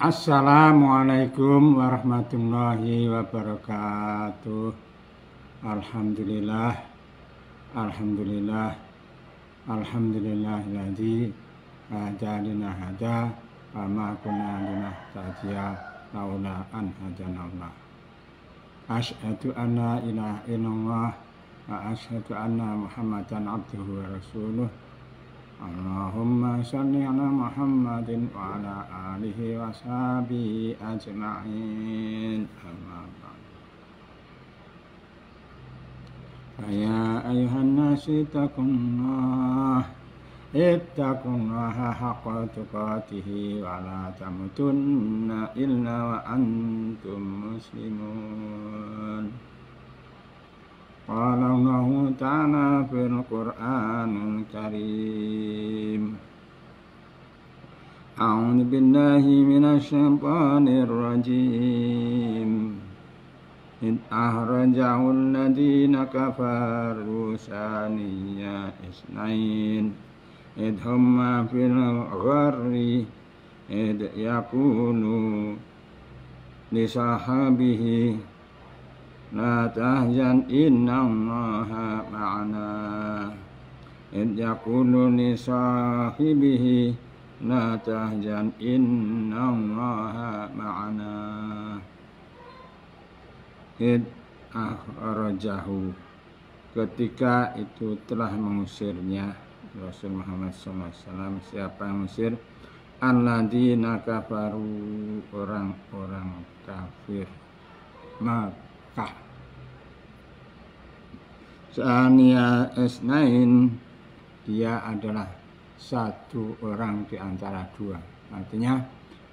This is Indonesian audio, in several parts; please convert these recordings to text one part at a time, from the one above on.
Assalamualaikum warahmatullahi wabarakatuh. Alhamdulillah, alhamdulillah, alhamdulillahilladzi hadana hada wa ma kunna linahtadiya laula an hadanallah. Asyhadu an la ilaha illallah wa asyhadu anna Muhammadan abduhu wa rasuluh. Allahumma sholli ala Muhammadin wa ala alihi wa sahbihi ajma'in. Amma ba'du. Ya ayuhan nasi ittaqullaha haqqa tuqatih wa la tamutunna illa wa antum muslimun. Qala Allahu ta'ala fil Qur'anil Karim. A'udzu billahi minasy syaithanir rajim. Id ahrajahu alladziina kafaru saniyya isnain. Id humma fil gharri. Id yaqulu li sahabihi la tahzan innallaha ma'ana. Id yaqulu li sahibihi la tahzan innallaha ma'ana. Id akhrajahu, ketika itu telah mengusirnya Rasul Muhammad SAW. Siapa yang mengusir? Alladzina kafaru, orang-orang kafir Makkah. Sania esnain, dia adalah satu orang di antara dua. Artinya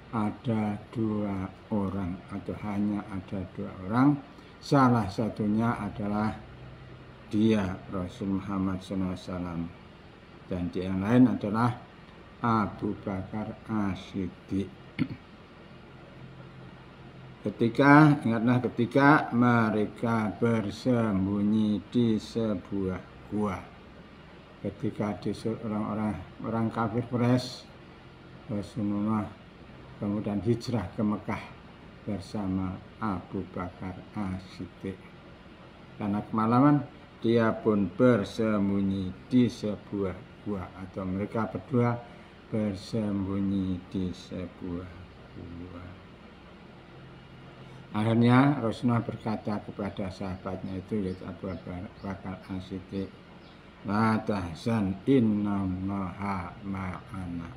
ada dua orang atau hanya ada dua orang. Salah satunya adalah dia Rasul Muhammad SAW, dan dia yang lain adalah Abu Bakar As-Siddiq. Ingatlah ketika mereka bersembunyi di sebuah gua. Ketika disuruh orang kafir Quraisy, Rasulullah kemudian hijrah ke Mekah bersama Abu Bakar As-Siddiq. Karena kemalaman, dia pun bersembunyi di sebuah gua, atau mereka berdua bersembunyi di sebuah gua. Akhirnya Rasulullah berkata kepada sahabatnya itu, yaitu Abu Bakar As-Siddiq, la tahzan innallaha ma'ana.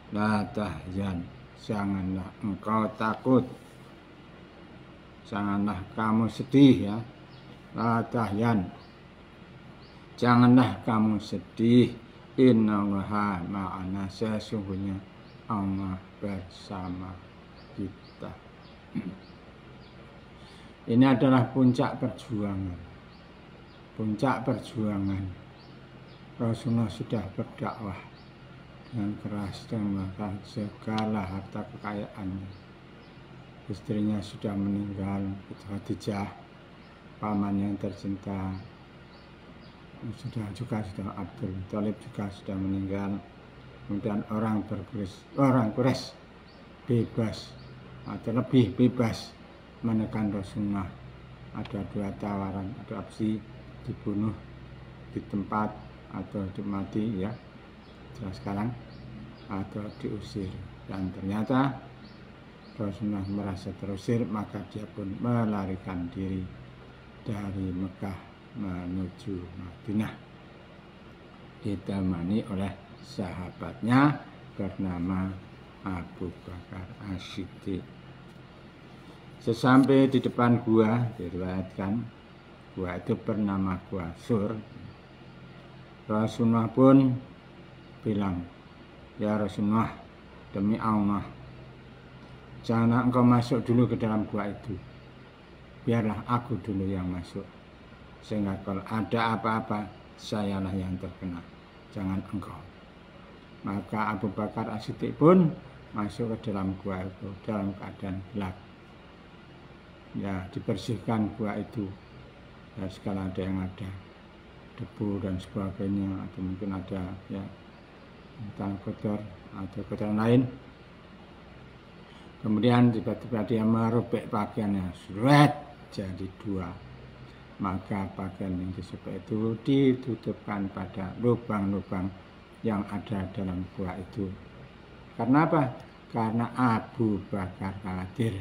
La tahzan, janganlah engkau takut, janganlah kamu sedih ya. La tahzan, janganlah kamu sedih. Innallaha ma'ana, sesungguhnya Allah bersama kita. Ini adalah puncak perjuangan. Puncak perjuangan. Rasulullah sudah berdakwah dengan keras dan melakukan segala harta kekayaannya. Istrinya sudah meninggal, Khadijah, paman yang tercinta, sudah Abdul Thalib juga sudah meninggal. Kemudian orang Quraisy bebas atau lebih bebas menekan Rasulullah. Ada dua tawaran, ada opsi dibunuh di tempat atau dimati ya, jelas sekarang, atau diusir. Dan ternyata Rasulullah merasa terusir, maka dia pun melarikan diri dari Mekah menuju Madinah, ditemani oleh sahabatnya bernama Abu Bakar As-Siddiq. Sesampai di depan gua, diriwayatkan gua itu bernama Gua Sur, Rasulullah pun bilang, ya Rasulullah, demi Allah, jangan engkau masuk dulu ke dalam gua itu, biarlah aku dulu yang masuk, sehingga kalau ada apa-apa sayalah yang terkena, jangan engkau. Maka Abu Bakar As-Siddiq pun masuk ke dalam gua itu dalam keadaan gelap. Ya, dibersihkan gua itu, ya segala ada yang ada debu dan sebagainya, atau mungkin ada ya tanah kotor atau kotoran lain. Kemudian tiba-tiba dia merobek pakaiannya, seret jadi dua. Maka pakaian yang disebut itu ditutupkan pada lubang-lubang yang ada dalam gua itu. Karena apa? Karena Abu Bakar khawatir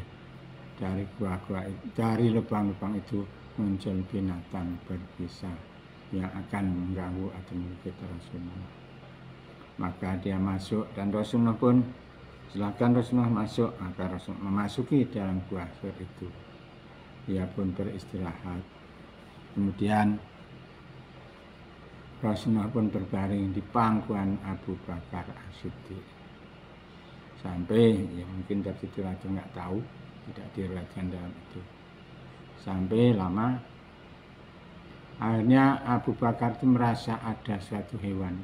dari gua-gua dari lubang-lubang itu muncul binatang berbisa yang akan mengganggu atau menyakiti Rasulullah. Maka dia masuk dan Rasulullah pun silakan Rasulullah masuk. Maka Rasulullah memasuki dalam gua itu. Dia pun beristirahat. Kemudian Rasulullah pun berbaring di pangkuan Abu Bakar As-Siddiq. Sampai, ya mungkin dari situ aja nggak tahu, tidak diriwayatkan dalam itu. Sampai lama, akhirnya Abu Bakar itu merasa ada suatu hewan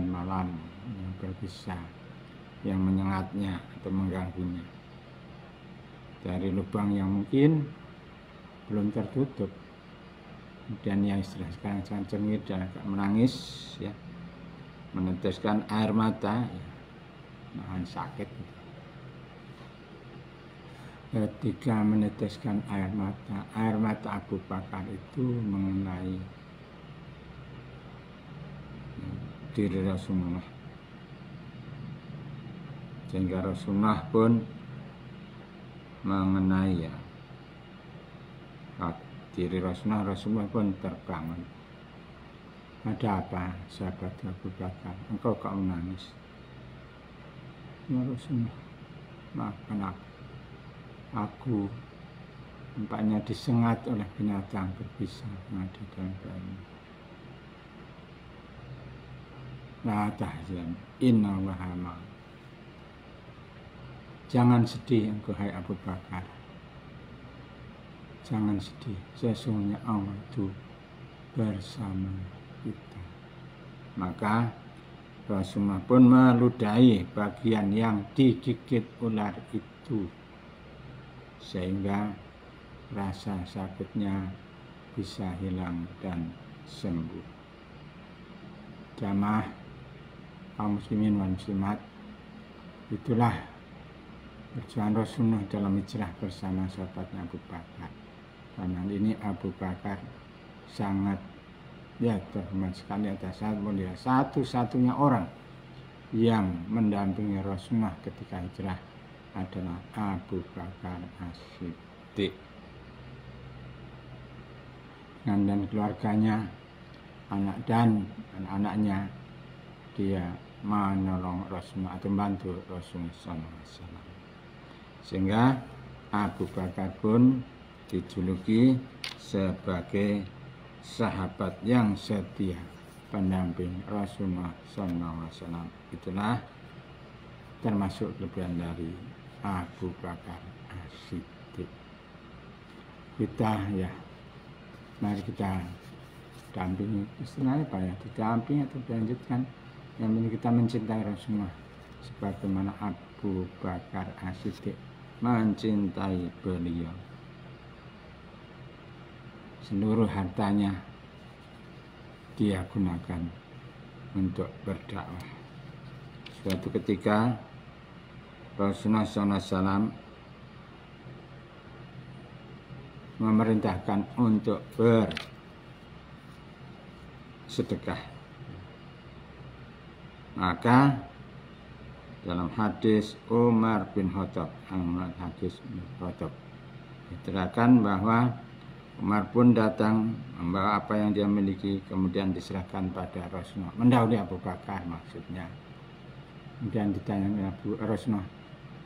malam yang berbisa, yang menyengatnya atau mengganggunya. Dari lubang yang mungkin belum tertutup. Kemudian yang istilah sekarang sangat cengit dan agak menangis, ya, meneteskan air mata, ya, nahan sakit. Ketika meneteskan air mata Abu Bakar itu mengenai diri Rasulullah, sehingga Rasulullah pun mengenai, ya, diri Rasulullah pun terbangun. Ada apa, sahabat Abu Bakar? Engkau kok menangis? Ya Rasulullah, maafkan aku nampaknya disengat oleh binatang berbisa yang ada dalam bayi. La tahzan, inna Allaha ma'ana. Jangan sedih engkau hai Abu Bakar. Jangan sedih, sesungguhnya Allah itu bersama kita. Maka Rasulullah pun meludahi bagian yang digigit ular itu, sehingga rasa sakitnya bisa hilang dan sembuh. Jamaah kaum muslimin wal muslimat, itulah perjuangan Rasulullah dalam hijrah bersama sahabatnya Abu Bakar. Karena ini Abu Bakar sangat, ya, terhormat sekali atas saat mulia, satu-satunya orang yang mendampingi Rasulullah ketika hijrah adalah Abu Bakar As-Siddiq. Dan keluarganya, anak dan anak-anaknya, dia menolong Rasulullah atau membantu Rasulullah SAW. Sehingga Abu Bakar pun dijuluki sebagai sahabat yang setia, pendamping Rasulullah SAW. Itulah termasuk kelebihan dari Abu Bakar As-Siddiq. Kita, ya, mari kita dampingi, istilahnya apa ya, didampingi atau dilanjutkan. Yang penting kita mencintai Rasulullah sebagaimana Abu Bakar As-Siddiq mencintai beliau. Seluruh hartanya dia gunakan untuk berdakwah. Suatu ketika Rasulullah SAW memerintahkan untuk bersedekah. Maka dalam hadis Umar bin Khattab, diterangkan bahwa Umar pun datang membawa apa yang dia miliki, kemudian diserahkan pada Rasulullah, mendahului Abu Bakar maksudnya. Kemudian ditanya Abu Rasulullah,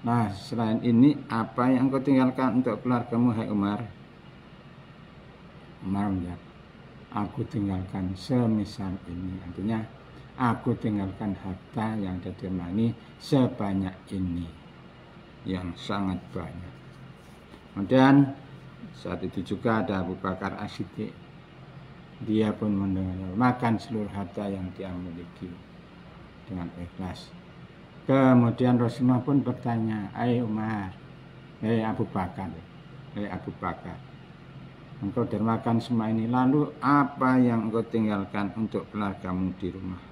nah selain ini apa yang kau tinggalkan untuk keluargamu hai Umar? Umar menjawab, aku tinggalkan semisal ini, artinya aku tinggalkan harta yang ada di rumah ini sebanyak ini, yang sangat banyak. Kemudian saat itu juga ada Abu Bakar As-Siddiq, dia pun makan seluruh harta yang dia miliki dengan ikhlas. Kemudian Rasulullah pun bertanya, Umar, Abu Bakar, engkau dermakan semua ini, lalu apa yang engkau tinggalkan untuk keluargamu di rumah?